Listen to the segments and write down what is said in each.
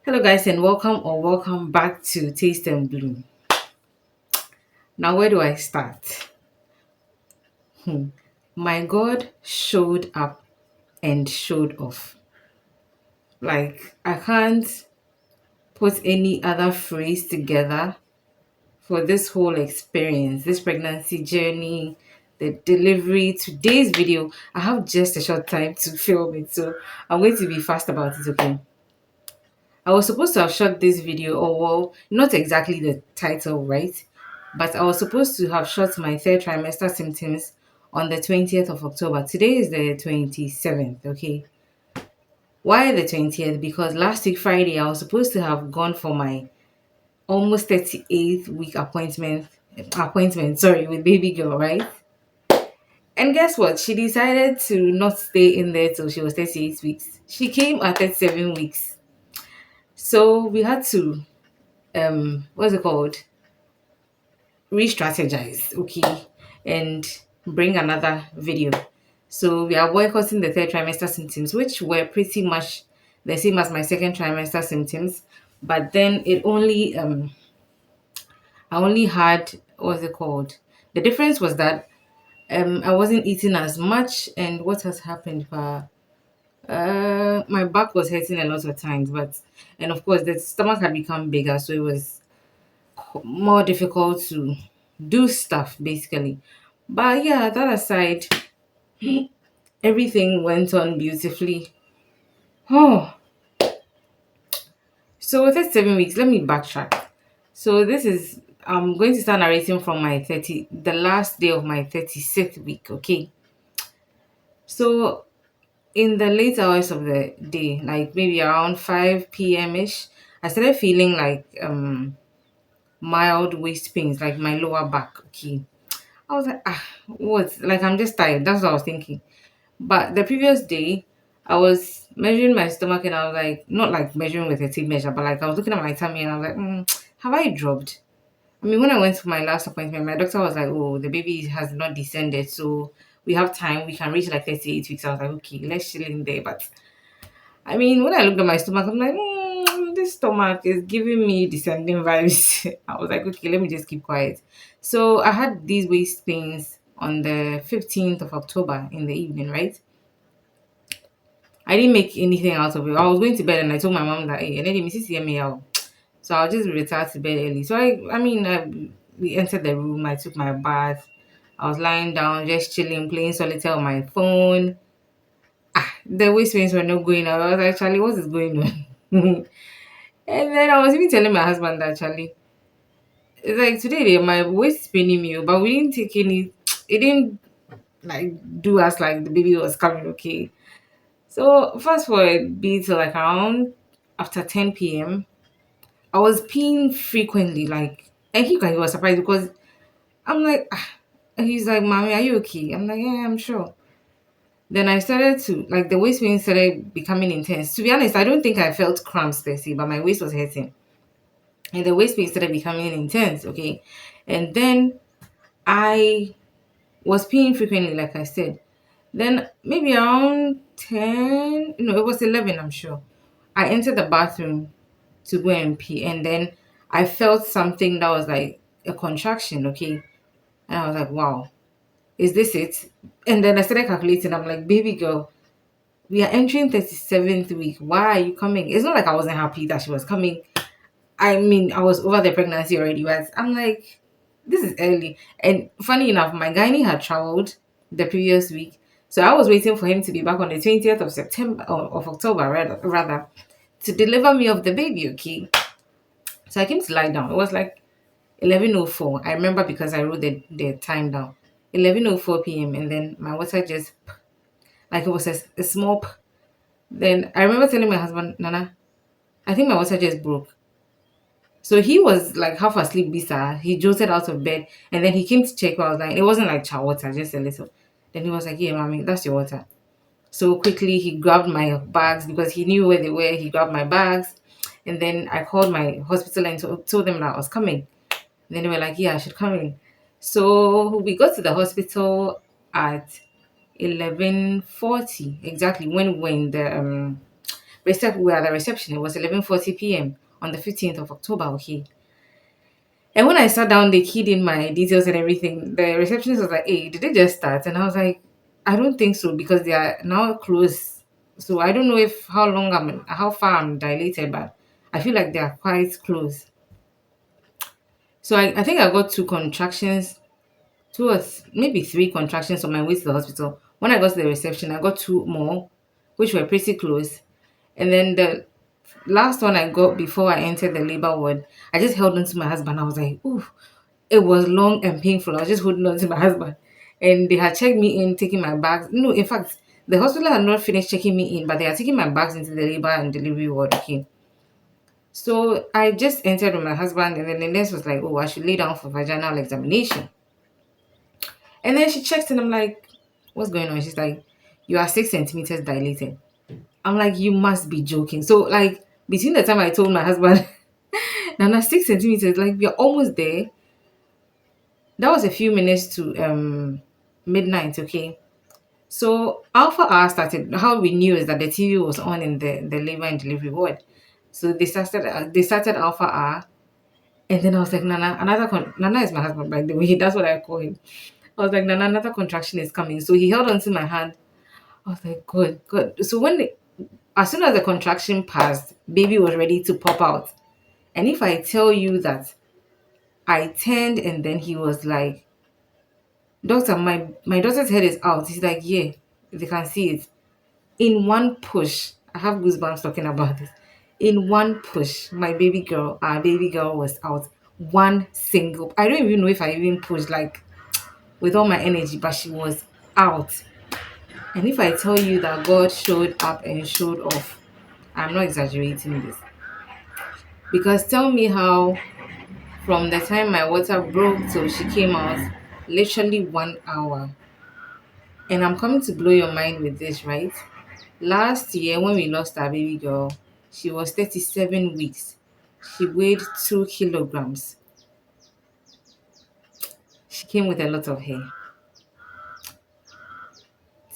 Hello, guys, and welcome back to Taste and Bloom. Now, where do I start? My God showed up and showed off. Like, I can't put any other phrase together for this whole experience, this pregnancy journey, the delivery. Today's video, I have just a short time to film it, so I'm going to be fast about it, okay? I was supposed to have shot this video, or well, not exactly the title, right? But I was supposed to have shot my third trimester symptoms on the 20th of October. Today is the 27th, okay? Why the 20th? Because last week, Friday, I was supposed to have gone for my almost 38th week appointment, sorry, with baby girl, right? And guess what? She decided to not stay in there till she was 38 weeks. She came at 37 weeks. So we had to what's it called, re-strategize, okay, and bring another video. So we are boycotting the third trimester symptoms, which were pretty much the same as my second trimester symptoms, but then it only I only had, what's it called, the difference was that I wasn't eating as much. And what has happened, my back was hurting a lot of times, but and of course the stomach had become bigger, so it was more difficult to do stuff basically. But yeah, that aside, everything went on beautifully. Oh, so with 7 weeks, let me backtrack. So this is I'm going to start narrating from the last day of my 36th week, okay? So in the late hours of the day, like maybe around 5 p.m. ish, I started feeling like mild waist pains, like my lower back, okay? I was like, what? Like, I'm just tired. That's what I was thinking. But the previous day, I was measuring my stomach and I was like, not like measuring with a tape measure, but like I was looking at my tummy and I was like, have I dropped? I mean, when I went for my last appointment, my doctor was like, oh, the baby has not descended. So we have time. We can reach like 38 weeks. I was like, okay, let's chill in there. But I mean, when I looked at my stomach, I'm like, this stomach is giving me descending vibes. I was like, okay, let me just keep quiet. So I had these waist pains on the 15th of October in the evening, right? I didn't make anything out of it. I was going to bed and I told my mom that, hey, and then Mrs. out. So I'll just retire to bed early. So we entered the room. I took my bath. I was lying down, just chilling, playing solitaire on my phone. The waist pains were not going out. I was like, Charlie, what is going on? And then I was even telling my husband that, Charlie, it's like today my waist is paining me, but we didn't take any. It didn't like do us like the baby was coming. Okay, so fast forward be to like around after 10 p.m. I was peeing frequently, like, and he was surprised because I'm like, and he's like, "Mommy, are you okay?" I'm like, "Yeah, I'm sure." Then I started to like the waist pain started becoming intense. To be honest, I don't think I felt cramps per se, but my waist was hurting. And the waist pain started becoming intense, okay? And then I was peeing frequently, like I said. Then maybe around 10, no, it was 11, I'm sure. I entered the bathroom to go and pee, and then I felt something that was like a contraction, okay? And I was like, wow, is this it? And then I started calculating. I'm like, baby girl, we are entering 37th week. Why are you coming? It's not like I wasn't happy that she was coming. I mean, I was over the pregnancy already, but I'm like, this is early. And funny enough, my gynae had traveled the previous week. So I was waiting for him to be back on the 20th of September, or of October, rather, to deliver me of the baby, okay? So I came to lie down. It was like 11:04. I remember because I wrote the time down. 11:04 p.m. And then my water just, like it was a small. Then I remember telling my husband, Nana, I think my water just broke. So he was like half asleep, Bisa. He jolted out of bed and then he came to check what I was like. It wasn't like chow water, just a little. Then he was like, yeah, mommy, that's your water. So quickly he grabbed my bags because he knew where they were. He grabbed my bags. And then I called my hospital and told them that I was coming. And then they were like, yeah, I should come in. So we got to the hospital at 11:40, exactly when the We were at the reception. It was 11:40 p.m. on the 15th of October. Okay. And when I sat down, they keyed in my details and everything. The receptionist was like, "Hey, did they just start?" And I was like, "I don't think so because they are now closed. So I don't know if how far I'm dilated, but I feel like they are quite close." So I think I got two contractions, maybe three contractions on my way to the hospital. When I got to the reception, I got two more, which were pretty close. And then the last one I got before I entered the labor ward, I just held on to my husband. I was like, "Ooh." It was long and painful. I was just holding on to my husband. And they had checked me in, taking my bags. No, in fact, the hospital had not finished checking me in, but they had taken my bags into the labor and delivery ward. Okay. So I just entered with my husband, and then the nurse was like, "Oh, I should lay down for vaginal examination." And then she checks, and I'm like, "What's going on?" She's like, "You are 6 centimeters dilated." I'm like, "You must be joking." So, like, between the time I told my husband, Nana, 6 centimeters, like, we're almost there. That was a few minutes to midnight, okay? So Alpha hour started. How we knew is that the TV was on in the labor and delivery ward. So they started Alpha hour, and then I was like, Nana, Nana is my husband, by the way. That's what I call him. I was like, Nana, another contraction is coming. So he held onto my hand. I was like, good, good. So as soon as the contraction passed, baby was ready to pop out. And if I tell you that I turned and then he was like, "Doctor, my daughter's head is out." He's like, "Yeah, they can see it." In one push, I have goosebumps talking about this. In one push, our baby girl was out. One single. I don't even know if I even pushed like with all my energy, but she was out. And if I tell you that God showed up and showed off, I'm not exaggerating this. Because tell me how from the time my water broke till she came out, literally 1 hour. And I'm coming to blow your mind with this, right? Last year, when we lost our baby girl, she was 37 weeks. She weighed 2 kilograms. She came with a lot of hair.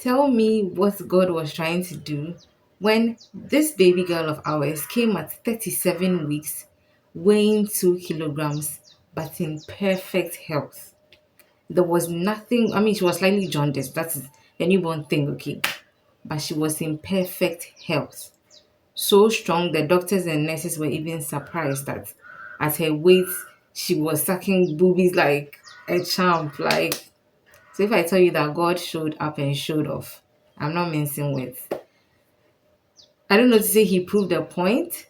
Tell me what God was trying to do when this baby girl of ours came at 37 weeks, weighing 2 kilograms, but in perfect health. There was nothing, I mean, she was slightly jaundiced. That's a newborn thing, okay? But she was in perfect health. So strong the doctors and nurses were even surprised that at her weight she was sucking boobies like a champ. Like, so if I tell you that God showed up and showed off, I'm not mincing words. I don't know to say he proved a point,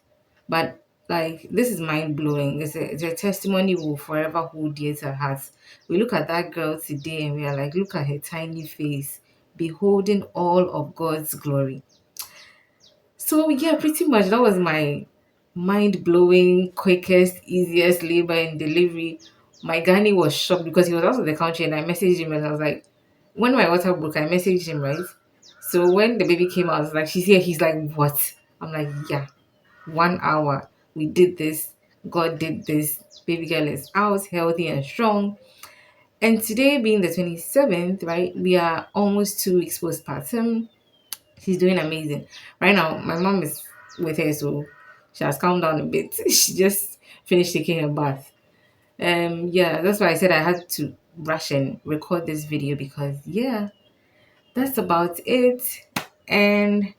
but like this is mind blowing. It's a testimony we'll forever hold dear to our hearts. We look at that girl today and we are like, look at her tiny face, beholding all of God's glory. So yeah, pretty much that was my mind blowing, quickest, easiest labor and delivery. My Gani was shocked because he was out of the country and I messaged him and I was like, when my water broke, I messaged him, right? So when the baby came out, I was like, she's here. He's like, what? I'm like, yeah, 1 hour. We did this. God did this. Baby girl is out, healthy and strong. And today being the 27th, right? We are almost 2 weeks postpartum. She's doing amazing. Right now, my mom is with her, so she has calmed down a bit. She just finished taking her bath. Yeah, that's why I said I had to rush and record this video because yeah, that's about it. And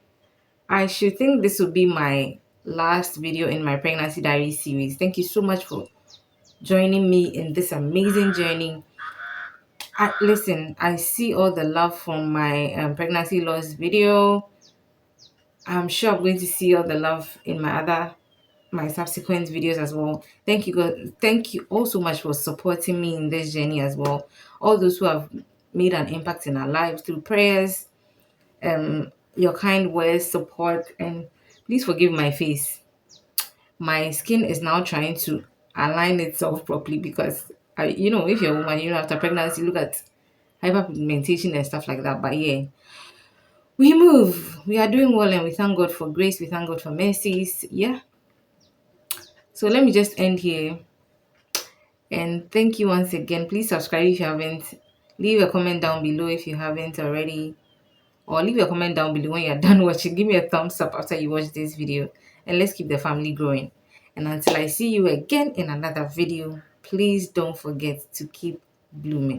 I should think this will be my last video in my pregnancy diary series. Thank you so much for joining me in this amazing journey. I see all the love from my pregnancy loss video. I'm sure I'm going to see all the love in my subsequent videos as well. Thank you, God. Thank you all so much for supporting me in this journey as well. All those who have made an impact in our lives through prayers, your kind words, support, and please forgive my face. My skin is now trying to align itself properly because if you're a woman, after pregnancy, look at hyperpigmentation and stuff like that. But yeah, we move. We are doing well and we thank God for grace. We thank God for mercies. Yeah. So let me just end here and thank you once again. Please subscribe if you haven't. Leave a comment down below if you haven't already. or leave a comment down below when you're done watching. Give me a thumbs up after you watch this video, and let's keep the family growing. And until I see you again in another video, please don't forget to keep blooming.